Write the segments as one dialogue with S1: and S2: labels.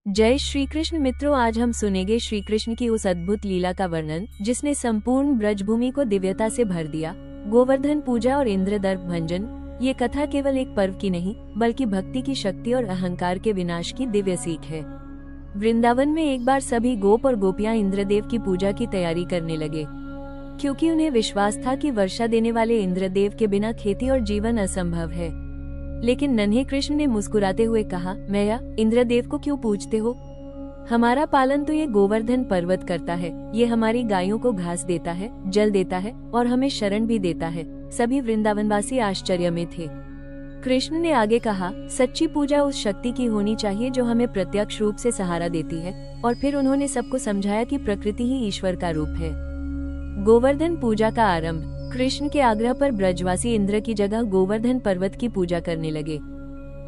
S1: जय श्री कृष्ण मित्रों, आज हम सुनेंगे श्री कृष्ण की उस अद्भुत लीला का वर्णन जिसने संपूर्ण ब्रजभूमि को दिव्यता से भर दिया। गोवर्धन पूजा और इंद्रदर्प भंजन। ये कथा केवल एक पर्व की नहीं बल्कि भक्ति की शक्ति और अहंकार के विनाश की दिव्य सीख है। वृंदावन में एक बार सभी गोप और गोपियां इंद्रदेव की पूजा की तैयारी करने लगे, क्योंकि उन्हें विश्वास था कि वर्षा देने वाले इंद्रदेव के बिना खेती और जीवन असंभव है। लेकिन नन्हे कृष्ण ने मुस्कुराते हुए कहा, मैया, इंद्रदेव को क्यों पूजते हो? हमारा पालन तो ये गोवर्धन पर्वत करता है। ये हमारी गायों को घास देता है, जल देता है और हमें शरण भी देता है। सभी वृंदावनवासी आश्चर्य में थे। कृष्ण ने आगे कहा, सच्ची पूजा उस शक्ति की होनी चाहिए जो हमें प्रत्यक्ष रूप से सहारा देती है। और फिर उन्होंने सबको समझाया कि प्रकृति ही ईश्वर का रूप है। गोवर्धन पूजा का आरंभ। कृष्ण के आग्रह पर ब्रजवासी इंद्र की जगह गोवर्धन पर्वत की पूजा करने लगे।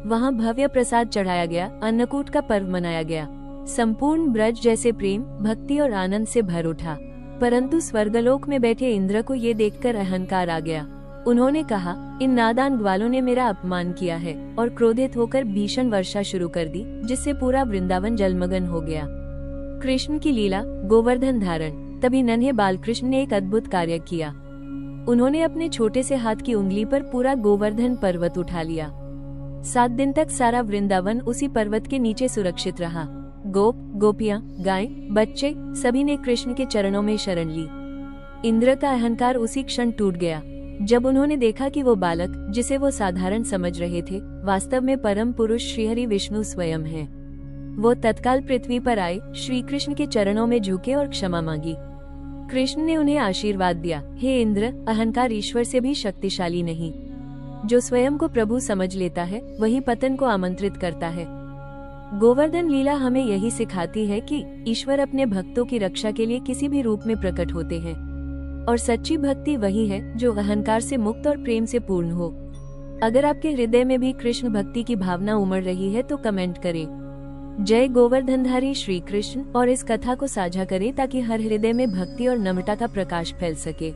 S1: वहां भव्य प्रसाद चढ़ाया गया, अन्नकूट का पर्व मनाया गया। संपूर्ण ब्रज जैसे प्रेम, भक्ति और आनंद से भर उठा। परंतु स्वर्गलोक में बैठे इंद्र को ये देखकर अहंकार आ गया। उन्होंने कहा, इन नादान ग्वालों ने मेरा अपमान किया है, और क्रोधित होकर भीषण वर्षा शुरू कर दी, जिससे पूरा वृंदावन जलमग्न हो गया। कृष्ण की लीला, गोवर्धन धारण। तभी नन्हे बालकृष्ण ने एक अद्भुत कार्य किया। उन्होंने अपने छोटे से हाथ की उंगली पर पूरा गोवर्धन पर्वत उठा लिया। 7 दिन तक सारा वृंदावन उसी पर्वत के नीचे सुरक्षित रहा। गोप, गोपियां, गाय, बच्चे सभी ने कृष्ण के चरणों में शरण ली। इंद्र का अहंकार उसी क्षण टूट गया जब उन्होंने देखा कि वो बालक, जिसे वो साधारण समझ रहे थे, वास्तव में परम पुरुष श्रीहरि विष्णु स्वयं है। वो तत्काल पृथ्वी पर आए, श्री कृष्ण के चरणों में झुके और क्षमा मांगी। कृष्ण ने उन्हें आशीर्वाद दिया, हे इंद्र, अहंकार ईश्वर से भी शक्तिशाली नहीं। जो स्वयं को प्रभु समझ लेता है वही पतन को आमंत्रित करता है। गोवर्धन लीला हमें यही सिखाती है कि ईश्वर अपने भक्तों की रक्षा के लिए किसी भी रूप में प्रकट होते हैं, और सच्ची भक्ति वही है जो अहंकार से मुक्त और प्रेम से पूर्ण हो। अगर आपके हृदय में भी कृष्ण भक्ति की भावना उमड़ रही है तो कमेंट करें, जय गोवर्धनधारी श्री कृष्ण, और इस कथा को साझा करें ताकि हर हृदय में भक्ति और नम्रता का प्रकाश फैल सके।